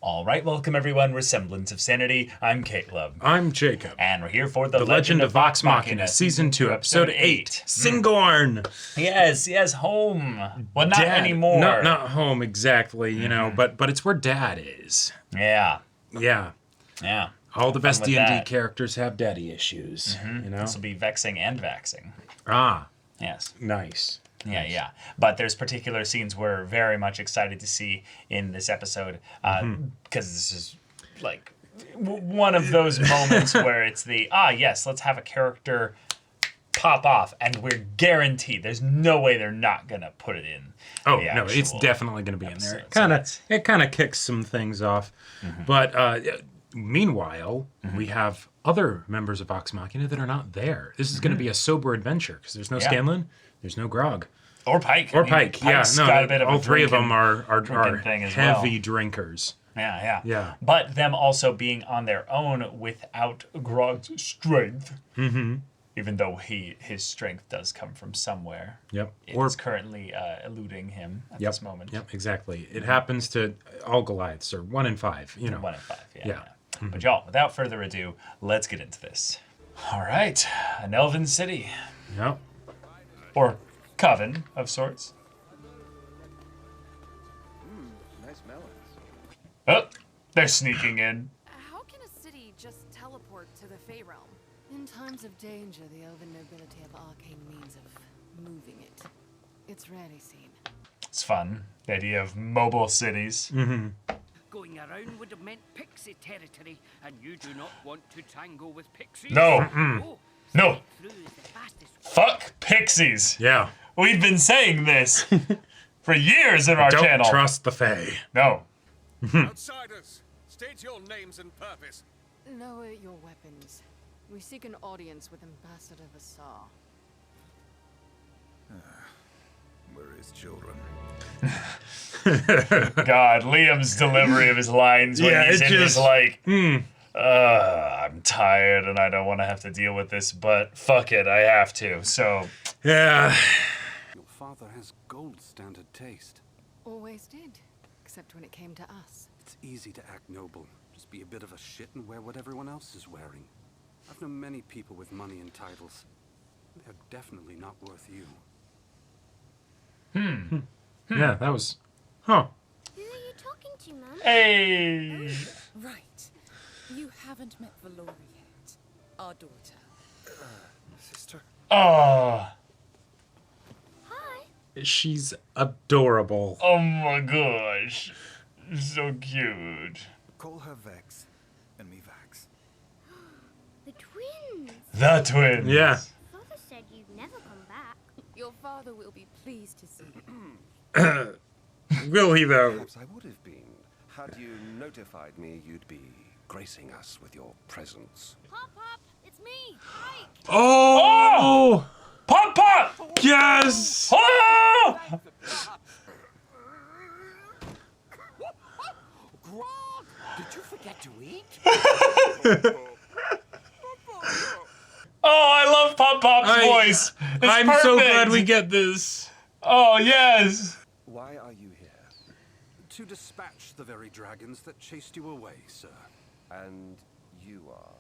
All right, welcome everyone. We're Semblance of Sanity. I'm Caleb. I'm Jacob. And we're here for The Legend of Vox Machina, Season 2, Episode 8. Singorn! Yes, home. Well, not Dad. anymore. Not home exactly, you know, but it's where Dad is. Yeah. Yeah. All the best D&D that. characters have daddy issues, you know? This will be vexing and vaxing. Ah, Yes. nice. Yeah. But there's particular scenes we're very much excited to see in this episode because this is like one of those moments where it's yes, let's have a character pop off, and we're guaranteed there's no way they're not gonna put it in. Oh, no, it's definitely going to be in there. It kind of kicks some things off. But meanwhile, we have other members of Vox Machina that are not there. This is going to be a sober adventure because there's no Scanlan, there's no Grog. Or Pike. Pike's got a bit of all three of them are heavy drinkers. Yeah. But them also being on their own without Grog's strength. Even though his strength does come from somewhere. Yep. It's currently eluding him at this moment. Yep, exactly. It happens to all Goliaths, or 1 in 5, you know. 1 in 5, yeah. But y'all, without further ado, let's get into this. All right, an elven city. Yep. Or coven of sorts. Nice melons. Oh, they're sneaking in. How can a city just teleport to the Fey realm? In times of danger, the elven nobility have arcane means of moving it. It's rarely seen. It's fun. The idea of mobile cities. Going around would have meant pixie territory, and you do not want to tangle with pixies. No. Oh, No. through is the fastest. Fuck pixies. Yeah. We've been saying this for years in our Don't channel. trust the Fae. No. Outsiders, state your names and purpose. Lower your weapons. We seek an audience with Ambassador Vasar. We're his children. God, Liam's delivery of his lines when he's in his I'm tired and I don't want to have to deal with this, but fuck it, I have to. So Yeah. Your father has gold standard taste. Always did, except when it came to us. It's easy to act noble. Just be a bit of a shit and wear what everyone else is wearing. I've known many people with money and titles. They're definitely not worth you. Yeah, that was... Huh. Who are you talking to, Mum? hey. Right. You haven't met Valora yet. Our daughter. Sister? Oh. Hi. She's adorable. Oh my gosh. So cute. Call her Vex, and me Vax. The twins. The twins. Yeah. Father said you'd never come back. Your father will be pleased to see you. Will he, though? Perhaps I would have been, had you notified me you'd be gracing us with your presence. Pop, it's me, Pike. Oh! Pop, pop! Yes! Oh! Grog, did you forget to eat? Oh, I love Pop Pop's voice. It's I'm perfect. so glad we get this. Oh, yes. Why are you here? To dispatch the very dragons that chased you away, sir. And you are?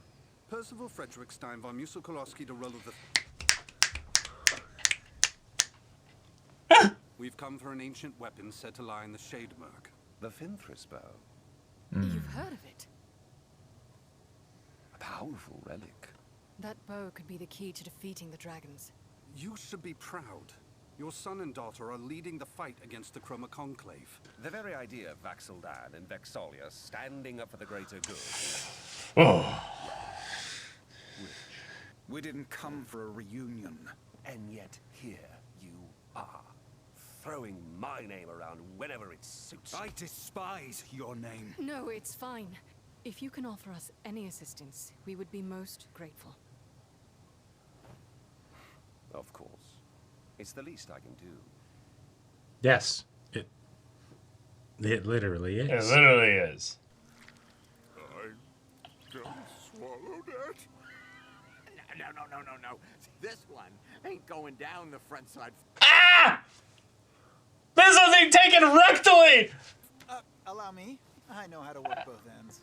Percival Frederickstein von Musil-Kolowski de Roll of the... We've come for an ancient weapon said to lie in the Shademerg. The Finthris bow. You've heard of it. A powerful relic. That bow could be the key to defeating the dragons. You should be proud. Your son and daughter are leading the fight against the Chroma Conclave. The very idea of Vax'ildan and Vex'alia standing up for the greater good. Oh. We didn't come for a reunion. And yet here you are, throwing my name around whenever it suits. I despise your name. No, it's fine. If you can offer us any assistance, we would be most grateful. Of course. It's the least I can do. Yes. It literally is. It literally is. I just swallowed it. No. This one ain't going down the front side. Ah! This was being taken rectally! Allow me. I know how to work both ends.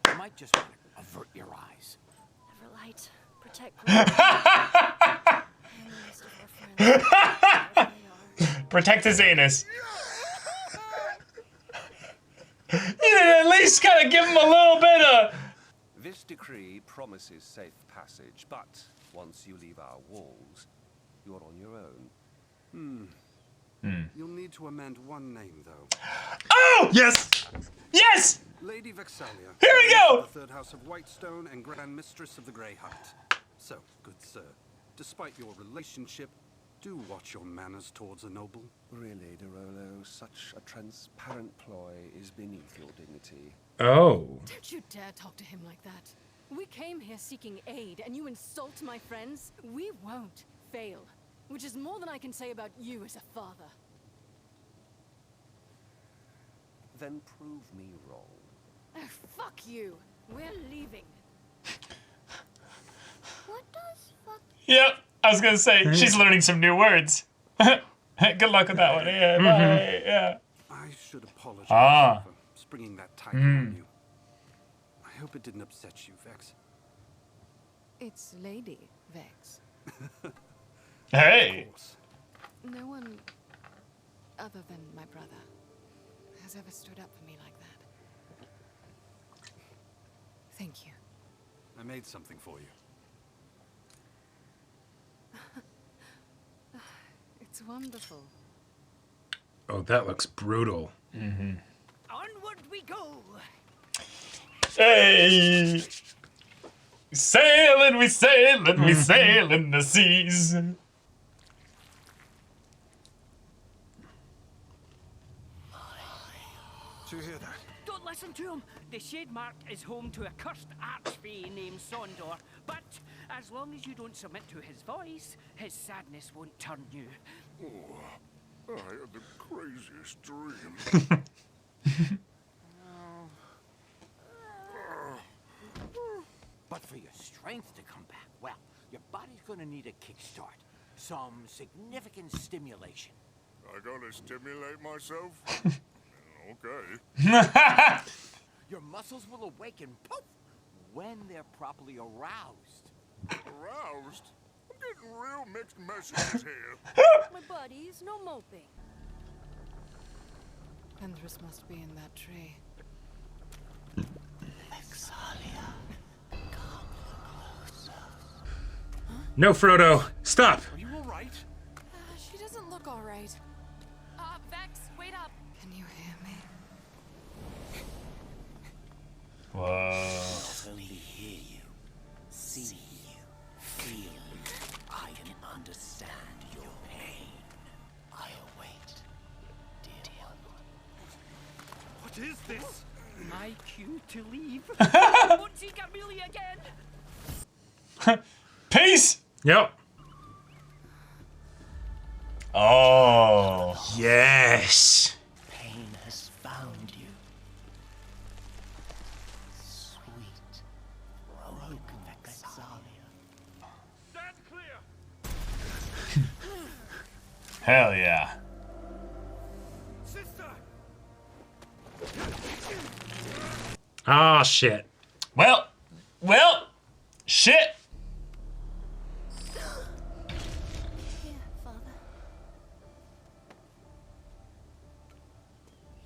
You might just want to avert your eyes. Everlight, protect Gloria. And the rest of our friends. Wherever they are. Protect his anus. You did at least kind of give him a little bit of... This decree promises safe passage, but once you leave our walls, you're on your own. You'll need to amend one name, though. Oh! Yes! Yes! Lady Vexalia. Here we go! The third house of Whitestone and Grand Mistress of the Grey Hut. So, good sir, despite your relationship, do watch your manners towards a noble. Really, De Rolo, such a transparent ploy is beneath your dignity. Oh. Don't you dare talk to him like that. We came here seeking aid, and you insult my friends? We won't fail. Which is more than I can say about you as a father. Then prove me wrong. Oh, fuck you. We're leaving. What does fuck? Yep, I was gonna say, she's learning some new words. Good luck with that one. Yeah, bye. Yeah. I should apologize Ah. for springing that title on you. I hope it didn't upset you, Vex. It's Lady Vex. Hey. Of course. No one other than my brother has ever stood up for me like that. Thank you. I made something for you. It's wonderful. Oh, that looks brutal. Onward we go. Hey. Sailing, we sail in the seas. Do you hear that? Don't listen to him. The Shade Mark is home to a cursed archfey named Sondor. But as long as you don't submit to his voice, his sadness won't turn you. I had the craziest dream. But for your strength to come back, well, your body's gonna need a kickstart. Some significant stimulation. I gotta stimulate myself? Okay. Your muscles will awaken, poof, when they're properly aroused. Aroused? I'm getting real mixed messages here. My buddies, no moping. Penthras must be in that tree. No, Frodo. Stop. Are you all right? She doesn't look all right. Vex, wait up. Can you hear me? Whoa. Only hear you, see you, feel you. I can understand your pain. I await, dear one. What is this? My cue to leave. Won't see Camellia again. Peace. Yep. Oh. Yes. Pain has found you. Sweet, broken Vexalia. Stand clear. Hell yeah. Sister. Ah, shit. Well, shit. Here, Father.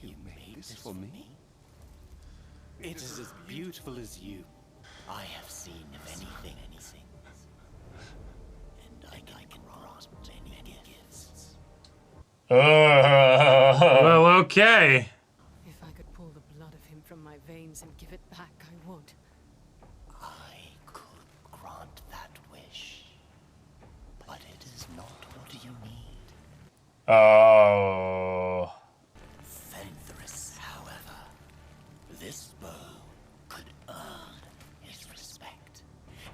You made this for me? It is as beautiful as you. I have seen of anything. And I can grasp any gifts. Well, okay. If I could pull the blood of him from my veins and give it back, I would. I could grant that wish. But it is not what you need. Oh. Fenthras, however, this bow could earn his respect.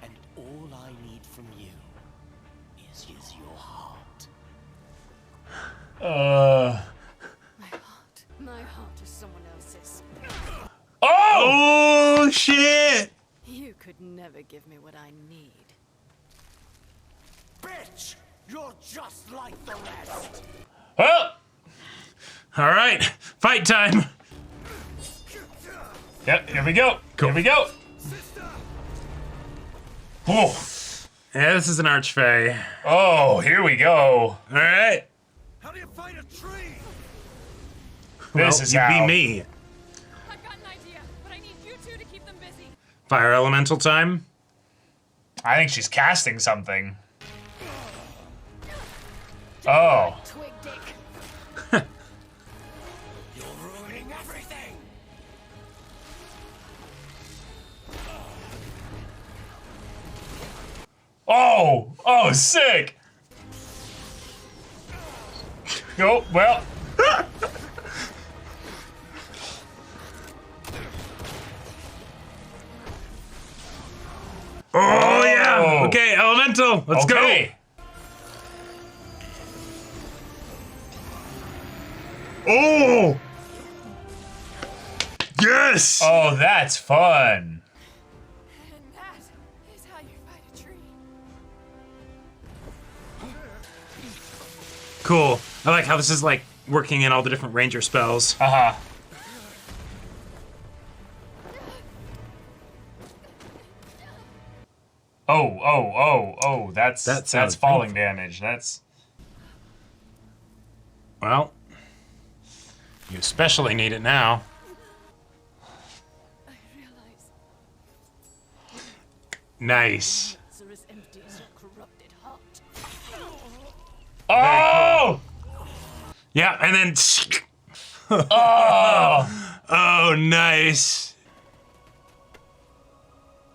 And all I need from you is your heart. My heart is someone else's. Oh, shit. You could never give me what I need. Bitch! You're just like the rest! Well. All right. Fight time. Yep, here we go. Cool. Here we go. Oh, Yeah, this is an archfey. oh, here we go. All right. How do you fight a tree? This Well, is you how. be me. I've got an idea, but I need you two to keep them busy. Fire elemental time. I think she's casting something. Oh. Twig dick. You're ruining everything. Oh. Oh, sick. Oh, well. Oh yeah. Oh. Okay, elemental. Let's Okay. go. Oh. Yes. Oh, that's fun. And that is how you fight a tree. Cool. I like how this is like working in all the different ranger spells. Uh-huh. Oh, that's That sounds falling damage. That's Well, you especially need it now. I realize Nice. are as empty as your corrupted heart. Oh! Yeah, and then. Oh! Oh, nice.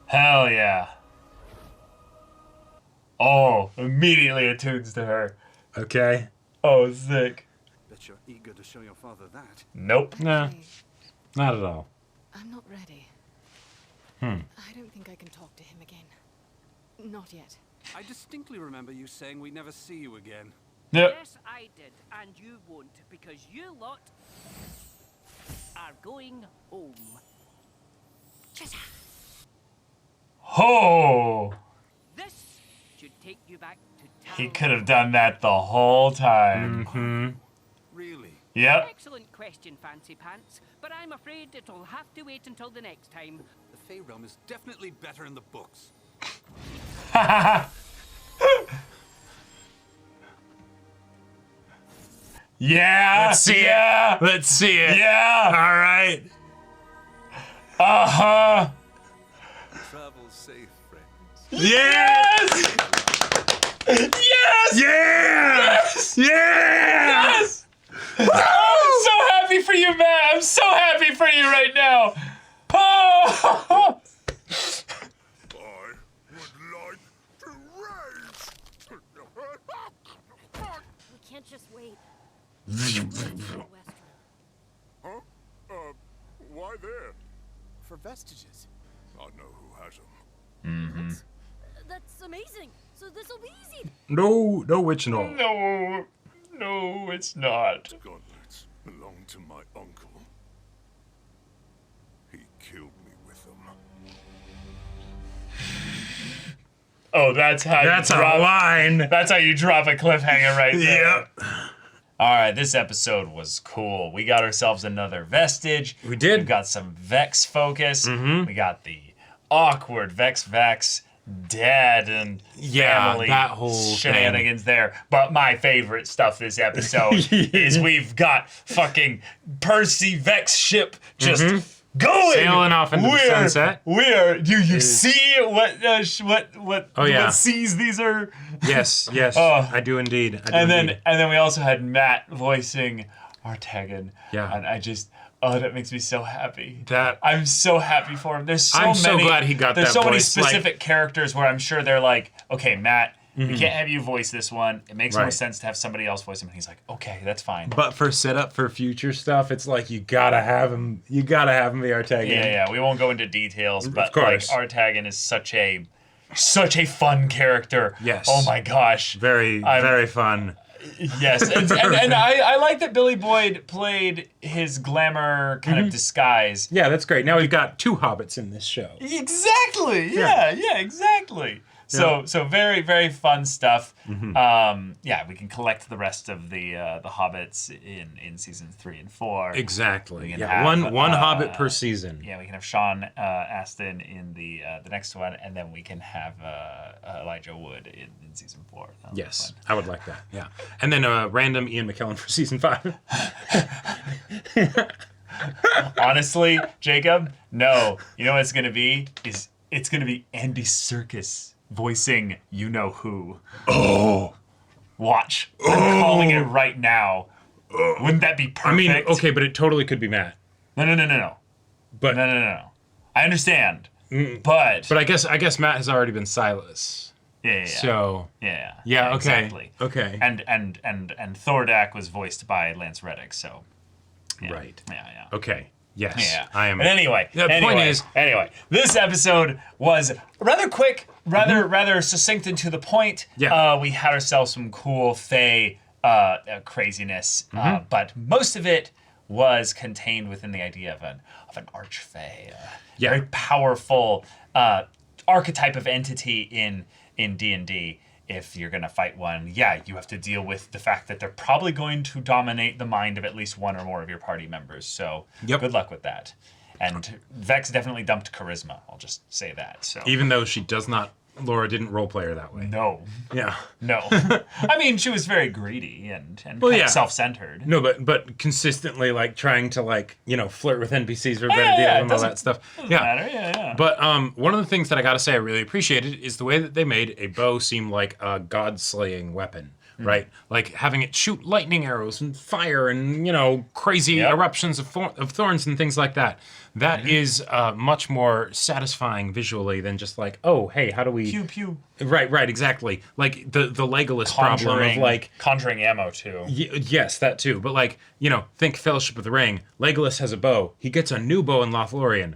Hell yeah. Oh, immediately attunes to her. Okay. Oh, sick. Bet you're eager to show your father that. Nope. No, Hey, not at all. I'm not ready. Hmm. I don't think I can talk to him again. Not yet. I distinctly remember you saying we'd never see you again. Yep. Yes, I did, and you won't, because you lot are going home. Oh! This should take you back to town. He could have done that the whole time. Mm-hmm. Really? Yep. Excellent question, Fancy Pants, but I'm afraid it'll have to wait until the next time. The Fey Realm is definitely better in the books. Yeah. Let's see yeah. it. Let's see it. Yeah. All right. Uh-huh. Travel safe, friends. Yes. Yes. Yeah. Yes. Yeah. Yes. I'm so happy for you, Matt. I'm so happy for you right now. Oh. I would like to race. We can't just wait. Huh? Why there? For vestiges. I know who has them. That's amazing. So this'll be easy. No, it's not. No. No, it's not. Gauntlets belong to my uncle. He killed me with them. Oh, that's how That's you a drop. line. That's how you drop a cliffhanger right there. Yep. All right, this episode was cool. We got ourselves another Vestige. We did. We got some Vex focus. We got the awkward Vex dad and Yeah, family that whole shenanigans there. But my favorite stuff this episode is we've got fucking Percy Vex ship just going, Sailing off into the sunset. Do you see what Oh, yeah. what seas these are? Yes, Oh. I do indeed. I do And indeed. then we also had Matt voicing Artegan. Yeah. And I just that makes me so happy. That I'm so happy for him. There's so I'm many. so glad he got There's that so many voice, like- specific characters where I'm sure they're like, okay, Matt, we can't have you voice this one. It makes more Right. sense to have somebody else voice him. And he's like, okay, that's fine. But for setup for future stuff, it's like you gotta have him. You gotta have him be Artegan. Yeah. We won't go into details, but like course. Artegan is such a fun character. Yes. Oh my gosh. Very, very fun. Yes, and I like that Billy Boyd played his glamour kind of disguise. Yeah, that's great. Now we've got two hobbits in this show. Exactly. Yeah, exactly. So very, very fun stuff. Yeah, we can collect the rest of the hobbits in season 3 and 4. Exactly. can Yeah, have, one hobbit per season. Yeah, we can have Sean Astin in the next one, and then we can have Elijah Wood in season 4. That'll be Yes, fun. I would like that. Yeah, and then random Ian McKellen for season 5. Honestly, Jacob, no. You know what it's gonna be? It's gonna be Andy Serkis voicing you know who. Oh, Watch. I'm calling it right now. Wouldn't that be perfect? I mean, okay, but it totally could be Matt. No. But No. I understand. But I guess Matt has already been Silas. yeah. So Yeah, okay, exactly. okay. And Thordak was voiced by Lance Reddick, so yeah. Right. Yeah. Okay. Yes. Yeah. I am. But anyway, The point is, this episode was rather quick, rather succinct and to the point. Yeah. We had ourselves some cool Fae craziness, but most of it was contained within the idea of an archfey, very powerful archetype of entity in D&D. If you're going to fight one, you have to deal with the fact that they're probably going to dominate the mind of at least one or more of your party members. So good luck with that. And Vex definitely dumped charisma. I'll just say that. So even though she does not, Laura didn't roleplay her that way. No. Yeah. No. I mean, she was very greedy and kind of self-centered. No, but consistently like trying to flirt with NPCs for better deal and all that stuff. Doesn't matter. Yeah. But one of the things that I got to say I really appreciated is the way that they made a bow seem like a god-slaying weapon. Right, like having it shoot lightning arrows and fire and crazy eruptions of thorns and things like that. That is much more satisfying visually than just like, oh, hey, how do we pew pew? Right, exactly. Like the Legolas problem of like conjuring ammo too. Yes, that too. But think Fellowship of the Ring. Legolas has a bow. He gets a new bow in Lothlorien.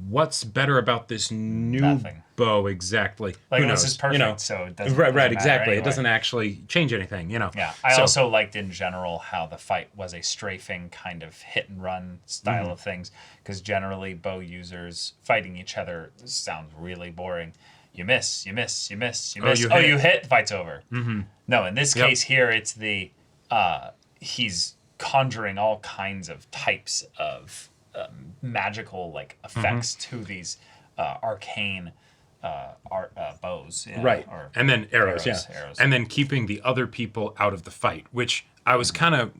What's better about this new bow exactly? Like this is perfect, so it doesn't right, matter exactly. anyway. It doesn't actually change anything, Yeah, I also liked in general how the fight was a strafing kind of hit and run style of things, because generally bow users fighting each other sounds really boring. You miss. You hit. The fight's over. No, in this case here, it's he's conjuring all kinds of types of magical effects to these arcane bows, right? And then arrows, arrows. And then keeping the other people out of the fight, which I was kind of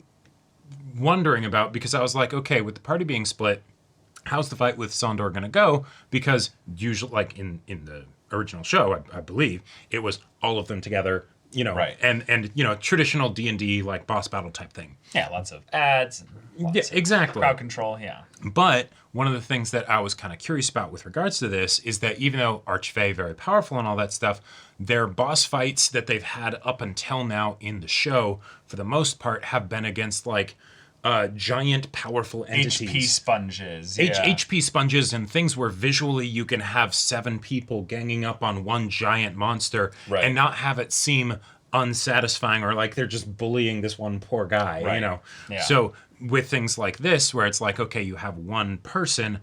wondering about, because I was like, okay, with the party being split, how's the fight with Sondor going to go? Because usually, like in the original show, I believe it was all of them together. Right. And traditional D&D like boss battle type thing. Yeah, lots of ads. And lots of exactly. Crowd control, yeah. But one of the things that I was kind of curious about with regards to this is that even though Archfey very powerful and all that stuff, their boss fights that they've had up until now in the show, for the most part, have been against giant powerful entities. HP sponges. HP sponges and things where visually you can have 7 people ganging up on one giant monster and not have it seem unsatisfying or like they're just bullying this one poor guy, Yeah. So with things like this, where it's like, okay, you have one person,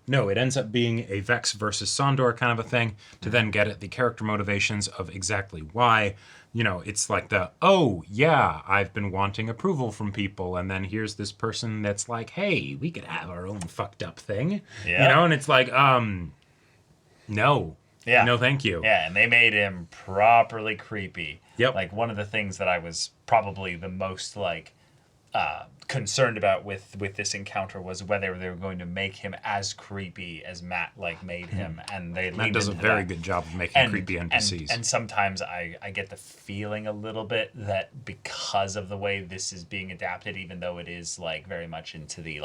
no, it ends up being a Vex versus Sondor kind of a thing, to then get at the character motivations of exactly why. It's like I've been wanting approval from people, and then here's this person that's like, hey, we could have our own fucked up thing, and it's like, no. Yeah. No, thank you. Yeah, and they made him properly creepy. Yep. Like, one of the things that I was probably the most, concerned about with this encounter was whether they were going to make him as creepy as Matt, made him. And they Matt does a very good job of making creepy NPCs. And sometimes I get the feeling a little bit that because of the way this is being adapted, even though it is, very much into the,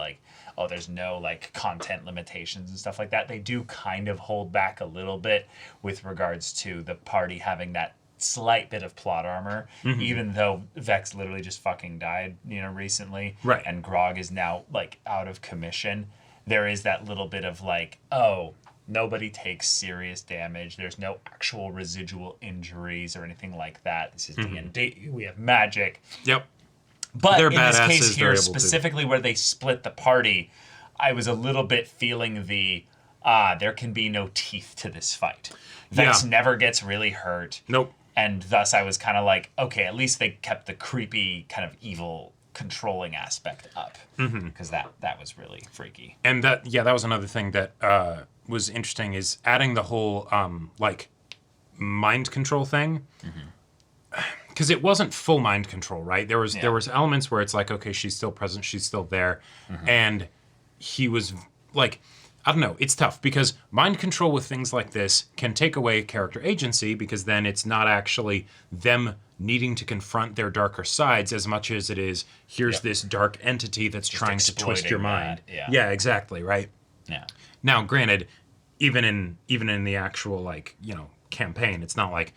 there's no, content limitations and stuff like that, they do kind of hold back a little bit with regards to the party having that slight bit of plot armor, even though Vex literally just fucking died, recently. Right. And Grog is now, out of commission. There is that little bit of, nobody takes serious damage. There's no actual residual injuries or anything like that. This is D&D. We have magic. Yep. But they're in this case badasses, here, specifically where they split the party, I was a little bit feeling the there can be no teeth to this fight. Vex never gets really hurt. Nope. And thus I was kind of like, okay, at least they kept the creepy kind of evil controlling aspect up. Because that was really freaky. And that was another thing that was interesting, is adding the whole like mind control thing. Because it wasn't full mind control, right? There was elements where it's like, okay, she's still present, she's still there. And he was like, I don't know, it's tough because mind control with things like this can take away character agency, because then it's not actually them needing to confront their darker sides as much as it is, here's this dark entity that's just trying to twist your mind. Yeah, exactly, right? Yeah. Now, granted, even in the actual, like, you know, campaign, it's not like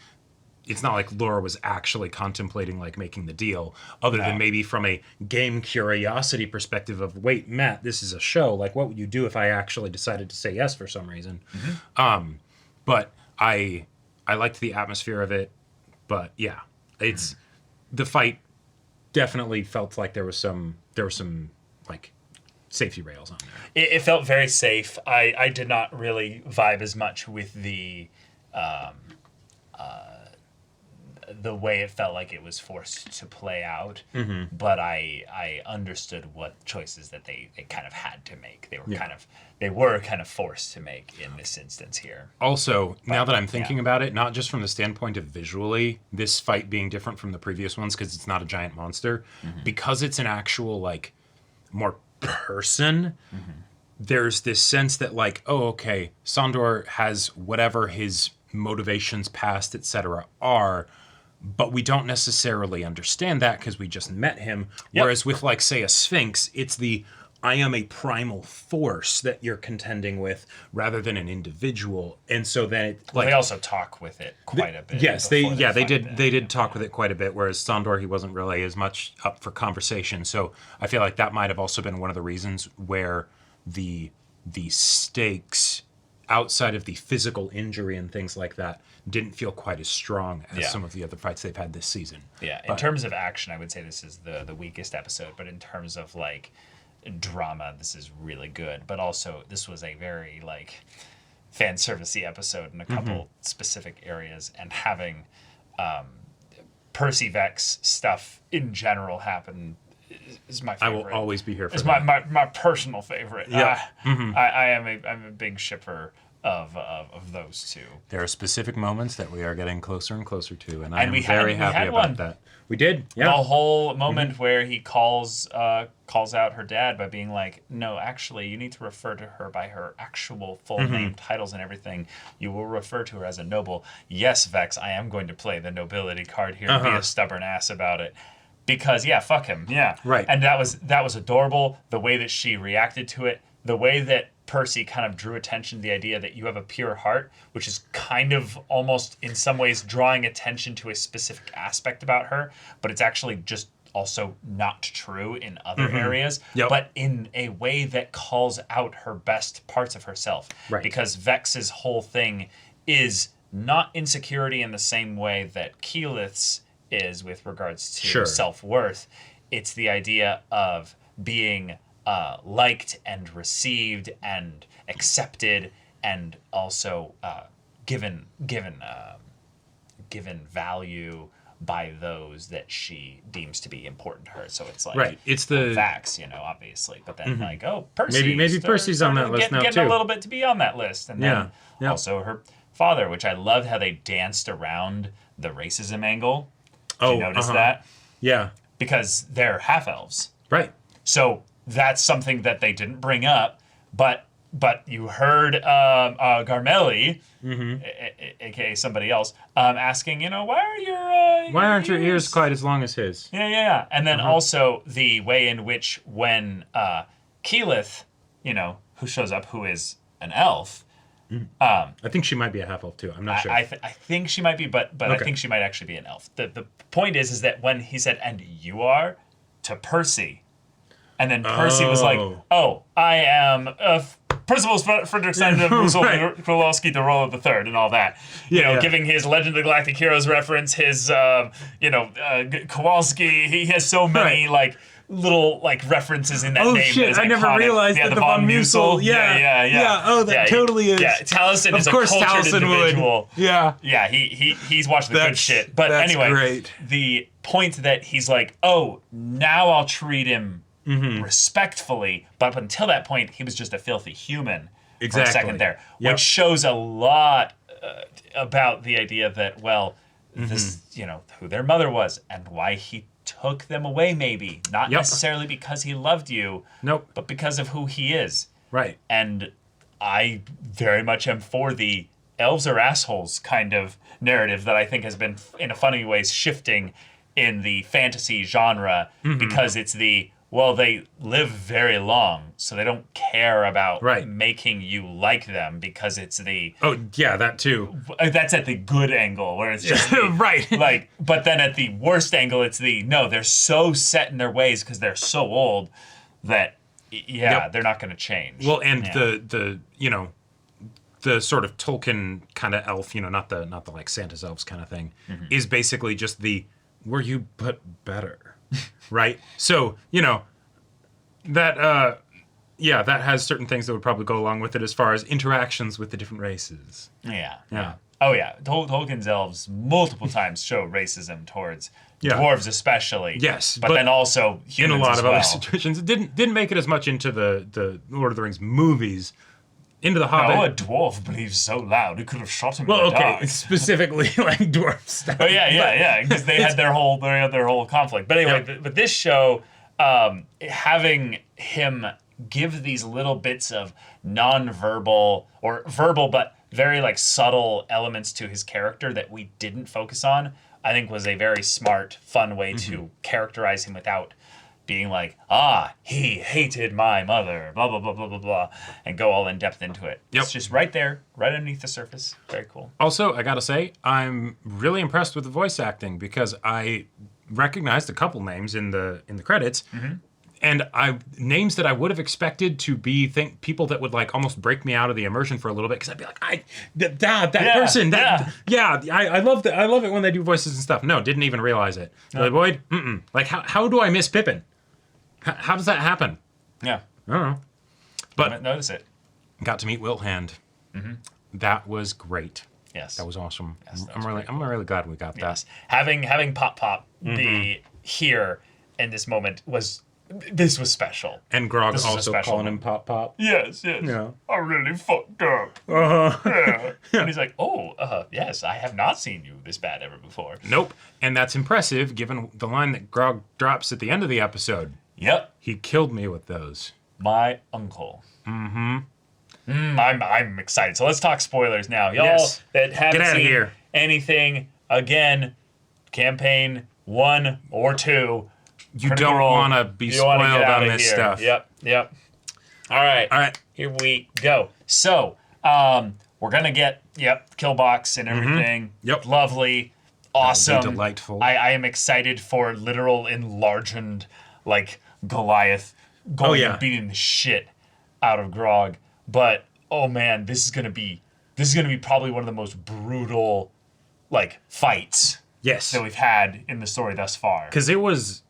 Laura was actually contemplating like making the deal, other than maybe from a game curiosity perspective of, wait, Matt, this is a show. Like, what would you do if I actually decided to say yes for some reason? But I liked the atmosphere of it. But yeah, it's the fight definitely felt like there was some like safety rails on there. It felt very safe. I did not really vibe as much with the way it felt like it was forced to play out, but I understood what choices that they kind of had to make. They were kind of forced to make in this instance here. Also, now that I'm thinking about it, not just from the standpoint of visually, this fight being different from the previous ones because it's not a giant monster, because it's an actual like more person. There's this sense that like, oh, okay, Sandor has whatever his motivations, past, etc. are. But we don't necessarily understand that because we just met him. Whereas with, like, say, a Sphinx, it's the I am a primal force that you're contending with rather than an individual. And so then it, like, they also talk with it quite a bit. Yes, they did talk with it quite a bit, whereas Sandor, he wasn't really as much up for conversation. So I feel like that might have also been one of the reasons where the stakes outside of the physical injury and things like that didn't feel quite as strong as some of the other fights they've had this season. Yeah, in terms of action, I would say this is the weakest episode, but in terms of like drama, this is really good. But also, this was a very like fan servicey episode in a couple specific areas, and having Percy Vex stuff in general happen is my favorite. I will always be here for it's that. my personal favorite. Yeah. I'm a big shipper of those two. There are specific moments that we are getting closer and closer to, and I'm we very happy about that. We did, yeah. The whole moment where he calls out her dad by being like, no, actually, you need to refer to her by her actual full name, titles, and everything. You will refer to her as a noble. Yes, Vex, I am going to play the nobility card here and be a stubborn ass about it. Because, fuck him. Yeah. Right. And that was adorable. The way that she reacted to it, the way that Percy kind of drew attention to the idea that you have a pure heart, which is kind of almost in some ways drawing attention to a specific aspect about her, but it's actually just also not true in other areas, but in a way that calls out her best parts of herself. Right. Because Vex's whole thing is not insecurity in the same way that Keyleth's is with regards to self-worth. It's the idea of being liked and received and accepted, and also given value by those that she deems to be important to her. So it's like it's the facts, obviously. But then like, oh, Percy, maybe Percy's on that list now getting too. a little bit to be on that list, and then also her father, which I loved how they danced around the racism angle. Did you notice that? Yeah, because they're half elves, right? So that's something that they didn't bring up, but you heard Garmelli, aka somebody else, asking, why aren't your ears quite as long as his? Yeah. And then also the way in which when Keyleth, who shows up, who is an elf. I think she might be a half elf too. I'm not sure. I think she might be, but I think she might actually be an elf. The point is that when he said, "And you are," to Percy. And then Percy was like, "Oh, I am Principal Frederickson of Krolowski the Roll of the Third," and all that. Giving his Legend of Galactic Heroes reference, his Kowalski. He has so many little like references in that Oh name. shit! That is I never iconic. realized that the Von Musel. Yeah. Oh, that totally is. Yeah, Taliesin is a cultured individual. Would. Yeah. Yeah, he's watched the good shit. But that's anyway, great. The point that he's like, oh, now I'll treat him respectfully. But up until that point, he was just a filthy human. Exactly. For a second there, Yep. which shows a lot about the idea that, well, this, who their mother was and why he took them away, maybe. Not necessarily because he loved you, but because of who he is. Right. And I very much am for the elves are assholes kind of narrative that I think has been, in a funny ways, shifting in the fantasy genre because it's the, well, they live very long, so they don't care about making you like them because it's the... Oh, yeah, that too. That's at the good angle, where it's just... the, right. Like, but then at the worst angle, it's the, no, they're so set in their ways because they're so old that, they're not going to change. Well, and the the sort of Tolkien kind of elf, not the like Santa's elves kind of thing, is basically just the, were you but better. Right? So, that that has certain things that would probably go along with it as far as interactions with the different races. Yeah. Oh, yeah. Tolkien's elves multiple times show racism towards dwarves especially. Yes. But then also humans in a lot of well. other situations. It didn't make it as much into the Lord of the Rings movies. Into the Hobbit. No, a dwarf breathes so loud, it could have shot him in the dark. Specifically like dwarf stuff. Oh, yeah, because they had their whole conflict. But anyway, but this show, having him give these little bits of non-verbal, or verbal, but very like subtle elements to his character that we didn't focus on, I think was a very smart, fun way to characterize him without being like, he hated my mother, blah, blah, blah, blah, blah, blah, and go all in depth into it. Yep. It's just right there, right underneath the surface. Very cool. Also, I gotta say, I'm really impressed with the voice acting because I recognized a couple names in the credits, and names that I would have expected to be people that would like almost break me out of the immersion for a little bit because I'd be like, that person, I love that. I love it when they do voices and stuff. No, didn't even realize it. Like, Boyd, like how do I miss Pippin? How does that happen? Yeah. I don't know. But notice it. Got to meet Wilthand. That was great. Yes. That was awesome. Yes, I'm really glad we got that. Having Pop be here in this moment was special. And Grog also calling him Pop. Yes. Yeah. I really fucked up. Yeah. And he's like, yes, I have not seen you this bad ever before. Nope. And that's impressive given the line that Grog drops at the end of the episode. Yep. He killed me with those. My uncle. I'm excited. So let's talk spoilers now. Y'all that haven't seen anything, again, campaign 1 or 2. You don't want to be spoiled on this stuff. Yep. All right. Here we go. So, we're going to get, kill box and everything. Yep. Lovely. Awesome. Delightful. I am excited for literal enlarged, like, Goliath going and beating the shit out of Grog. But, oh man, this is gonna be probably one of the most brutal, like, fights that we've had in the story thus far. Because it was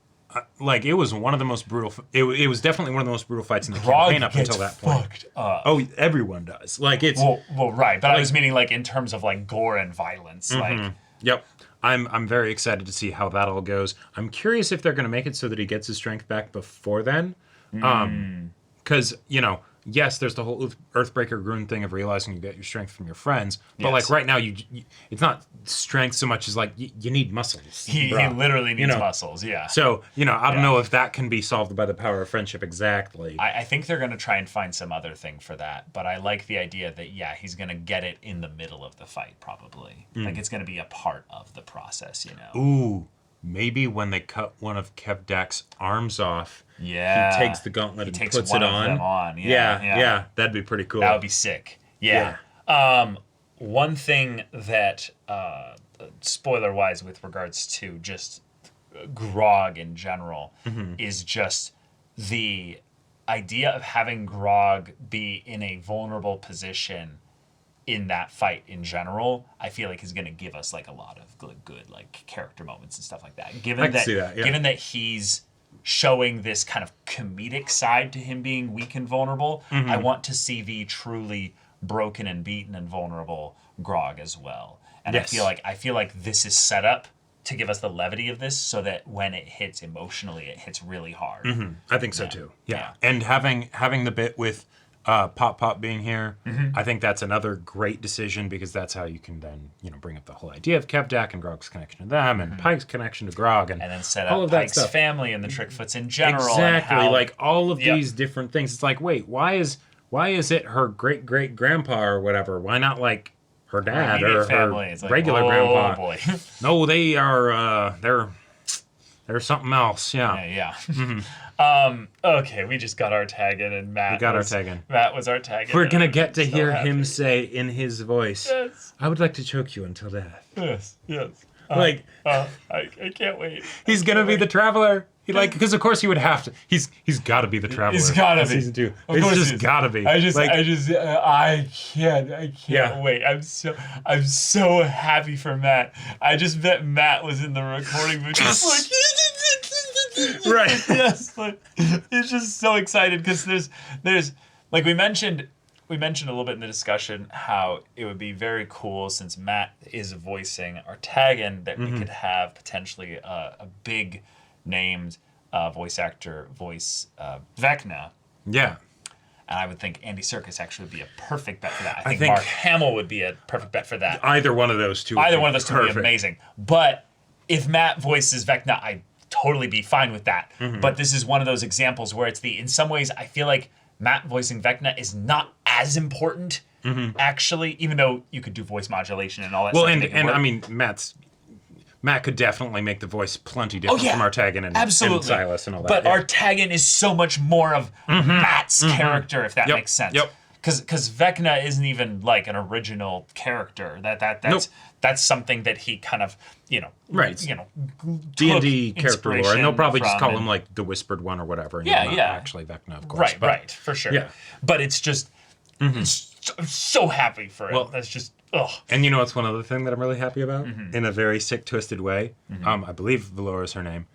one of the most brutal. It was definitely one of the most brutal fights in the campaign up until that point. Fucked up. Oh, everyone does. Like it's well, right. But I was meaning like in terms of like gore and violence. Like, yep. I'm very excited to see how that all goes. I'm curious if they're going to make it so that he gets his strength back before then. Because, yes, there's the whole Earthbreaker Grun thing of realizing you get your strength from your friends. But, like, right now, you it's not strength so much as, like, you need muscles. He literally needs muscles, yeah. So, I don't know if that can be solved by the power of friendship exactly. I think they're going to try and find some other thing for that. But I like the idea that, he's going to get it in the middle of the fight, probably. Like, it's going to be a part of the process, Ooh. Maybe when they cut one of Kevdak's arms off, he takes the gauntlet and puts it on. Yeah, that'd be pretty cool. That would be sick. Yeah. One thing that, spoiler-wise, with regards to just Grog in general, is just the idea of having Grog be in a vulnerable position in that fight in general, I feel like is going to give us like a lot of good like character moments and stuff like that. Given that he's showing this kind of comedic side to him being weak and vulnerable. I want to see the truly broken and beaten and vulnerable Grog as well. And Yes. I feel like this is set up to give us the levity of this so that when it hits emotionally, it hits really hard. I think so too. Yeah. And having the bit with Pop being here, I think that's another great decision because that's how you can then, bring up the whole idea of Kevdak and Grog's connection to them and Pike's connection to Grog and then set all up of that Pike's stuff. family and the Trickfoots in general. Exactly. And how, like all of these different things. It's like, wait, why is it her great great grandpa or whatever? Why not like her dad or family. her regular grandpa? Boy. No, they are they're something else. Yeah. Okay, we just got our tag in, and Matt. Our tag in. Matt was our tag in. We're gonna get to hear happy. him say in his voice, Yes. "I would like to choke you until death." Yes. I can't wait. He's gonna be the traveler. Because of course he would have to. He's got to be the traveler. He's gotta in be. Season 2. Of It's course just he is. gotta be. I can't Yeah. wait. I'm so happy for Matt. I just bet Matt was in the recording booth just like Right. yes, like he's just so excited because there's like we mentioned a little bit in the discussion how it would be very cool since Matt is voicing our tag-in that we could have potentially a big named voice actor voice Vecna. Yeah. And I would think Andy Serkis actually would be a perfect bet for that. I think Mark Hamill would be a perfect bet for that. Either one of those two. Either one of those two would be amazing. But if Matt voices Vecna, I'd totally be fine with that. But this is one of those examples where in some ways, I feel like Matt voicing Vecna is not as important, actually, even though you could do voice modulation and all that stuff. Well, and I mean, Matt could definitely make the voice plenty different from Artagan and Silas and all that. But Artagan is so much more of Matt's character, if that makes sense. Yep. Because Vecna isn't even like an original character. That's something that he kind of D&D character lore, and they'll probably just call him like the Whispered One or whatever. And not actually Vecna, of course. Right, for sure. Yeah. But it's just I'm so happy for it. Well, that's just ugh. And what's one other thing that I'm really happy about in a very sick, twisted way? I believe Valora is her name.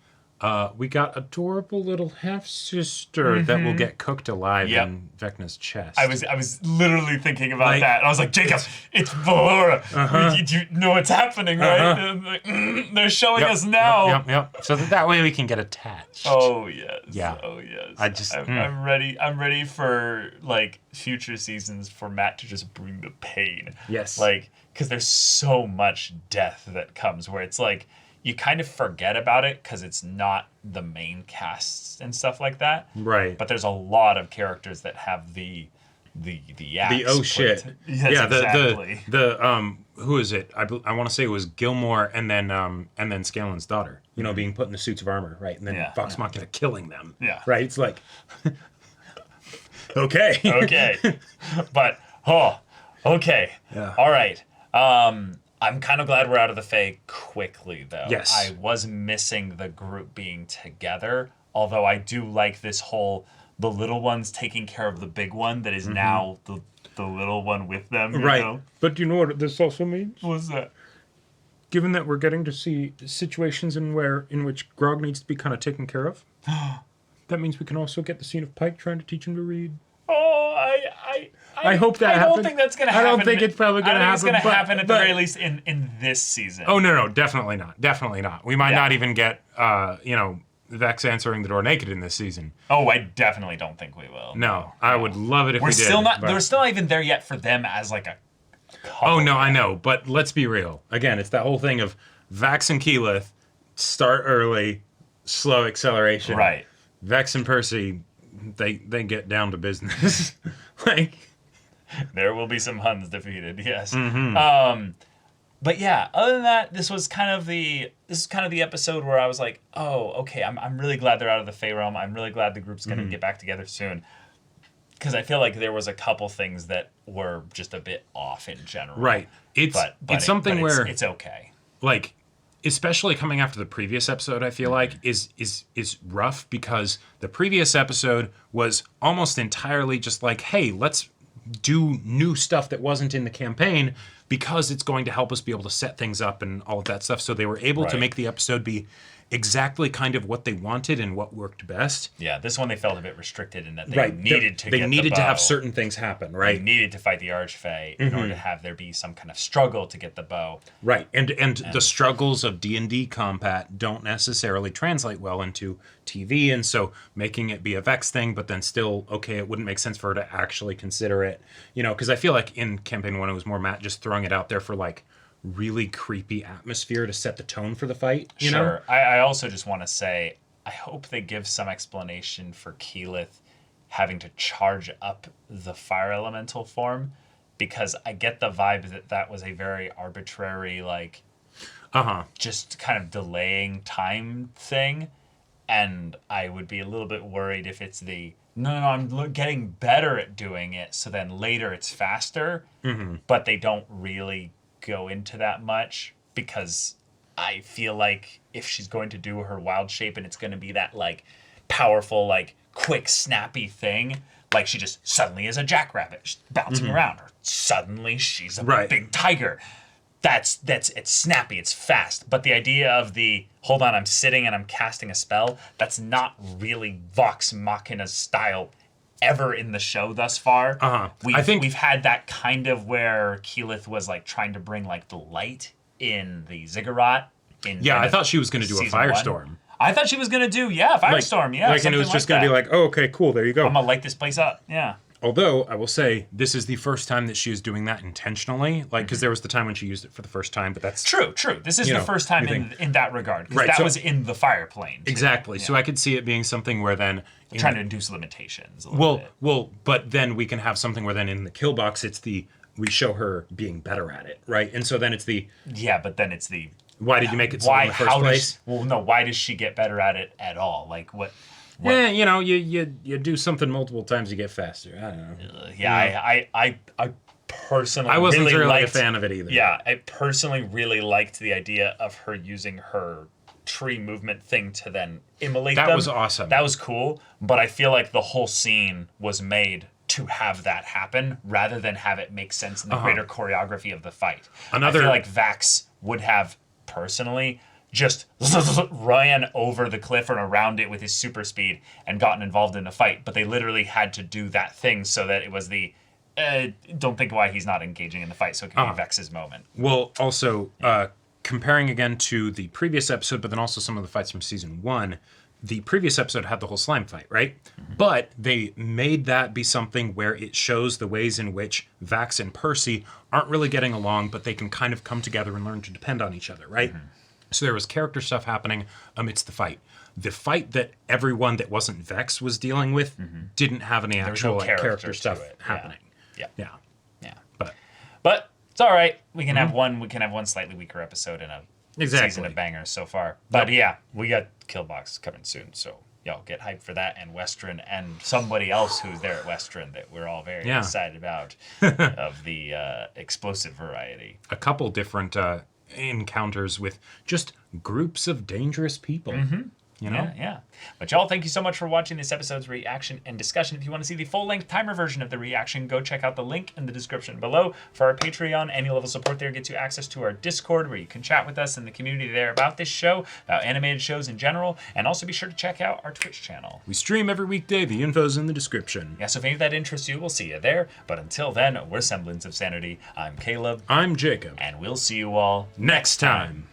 We got adorable little half-sister that will get cooked alive in Vecna's chest. I was literally thinking about that. I was like, Jacob, it's Valora. You know what's happening, right? They're showing us now. Yep. So that way we can get attached. Oh yes. Yeah. Oh yes. I'm ready. I'm ready for like future seasons for Matt to just bring the pain. Yes. Like, because there's so much death that comes where it's like you kind of forget about it because it's not the main casts and stuff like that. Right. But there's a lot of characters that have the axe. The oh shit. Yes, exactly. The who is it? I want to say it was Gilmore and then Scalen's daughter. Being put in the suits of armor, right? And then Vox Machina killing them. Yeah. Right. It's like okay. Okay. But okay. Yeah. All right. I'm kind of glad we're out of the Fae quickly, though. Yes. I was missing the group being together, although I do like this whole the little ones taking care of the big one that is now the little one with them. Right. You know? But you know what this also means? What's that? Given that we're getting to see situations in which Grog needs to be kind of taken care of, that means we can also get the scene of Pike trying to teach him to read. Oh, I hope that happens. I don't think that's going to happen. I don't think it's probably going to happen. It's going to happen at the very least in this season. Oh, no, definitely not. Definitely not. We might not even get, Vex answering the door naked in this season. Oh, I definitely don't think we will. No, I would love it if we did. We're still not even there yet for them as like a couple. Oh, no, I know. But let's be real. Again, it's that whole thing of Vax and Keyleth start early, slow acceleration. Right. Vex and Percy, they get down to business. There will be some Huns defeated, yes. But yeah, other than that, this is kind of the episode where I was like, oh, okay, I'm really glad they're out of the Fae realm. I'm really glad the group's going to get back together soon. Because I feel like there was a couple things that were just a bit off in general. Right. It's something where it's okay. Like, especially coming after the previous episode, I feel like is rough because the previous episode was almost entirely just like, hey, let's do new stuff that wasn't in the campaign because it's going to help us be able to set things up and all of that stuff. So they were able to Right. make the episode be exactly kind of what they wanted and what worked best. Yeah, this one they felt a bit restricted in that they needed to they get needed the to bow. have certain things happen, right? They needed to fight the Archfey in order to have there be some kind of struggle to get the bow. Right, and the struggles of D&D combat don't necessarily translate well into TV, and so making it be a Vex thing, but then still, okay, it wouldn't make sense for her to actually consider it, you know, because I feel like in Campaign 1 it was more Matt just throwing it out there for, like, really creepy atmosphere to set the tone for the fight, you know? Sure. I also just want to say, I hope they give some explanation for Keyleth having to charge up the fire elemental form, because I get the vibe that that was a very arbitrary, like, just kind of delaying time thing. And I would be a little bit worried if it's the, no, I'm getting better at doing it, so then later it's faster, but they don't really go into that much, because I feel like if she's going to do her wild shape and it's going to be that, like, powerful, like, quick, snappy thing, like she just suddenly is a jackrabbit just bouncing around, or suddenly she's a big tiger. That's it's snappy, it's fast. But the idea of the, hold on, I'm sitting and I'm casting a spell, that's not really Vox Machina style ever in the show thus far. I think we've had that kind of where Keyleth was, like, trying to bring, like, the light in the Ziggurat. I thought she was going to do a firestorm. I thought she was going to do, firestorm, and it was just going to be like, oh, okay, cool, there you go. I'm going to light this place up, yeah. Although, I will say, this is the first time that she is doing that intentionally. Like, because there was the time when she used it for the first time, but that's... True. This is the first time in that regard. Because that was in the fire plane. Too. Exactly. Yeah. So I could see it being something where then... Trying to induce limitations a little bit. Well, but then we can have something where then in the kill box, it's the... We show her being better at it, right? And so then it's the... Yeah, but then it's the... Why did you make it so in the first place? Why does she get better at it at all? Like, what? Yeah, you know, you do something multiple times, you get faster. I don't know. I personally I wasn't really liked, a fan of it either. Yeah, I personally really liked the idea of her using her tree movement thing to then immolate them. That was awesome. That was cool, but I feel like the whole scene was made to have that happen rather than have it make sense in the greater choreography of the fight. I feel like Vax would have personally just ran over the cliff and around it with his super speed and gotten involved in a fight, but they literally had to do that thing so that it was the don't think why he's not engaging in the fight, so it can be Vex's moment. Well, also comparing again to the previous episode, but then also some of the fights from season 1, the previous episode had the whole slime fight, right? But they made that be something where it shows the ways in which Vax and Percy aren't really getting along, but they can kind of come together and learn to depend on each other, right? So there was character stuff happening amidst the fight. The fight that everyone that wasn't Vex was dealing with didn't have any actual character stuff happening. Yeah. But it's all right. We can have one slightly weaker episode in a season of bangers so far. But we got Killbox coming soon, so y'all get hyped for that, and Western, and somebody else who's there at Western that we're all very excited about of the explosive variety. A couple different encounters with just groups of dangerous people. You know? Yeah. But y'all, thank you so much for watching this episode's reaction and discussion. If you want to see the full-length timer version of the reaction, go check out the link in the description below for our Patreon. Any level support there gets you access to our Discord, where you can chat with us in the community there about this show, about animated shows in general, and also be sure to check out our Twitch channel. We stream every weekday. The info's in the description. Yeah, so if any of that interests you, we'll see you there. But until then, we're Semblance of Sanity. I'm Caleb. I'm Jacob. And we'll see you all next time.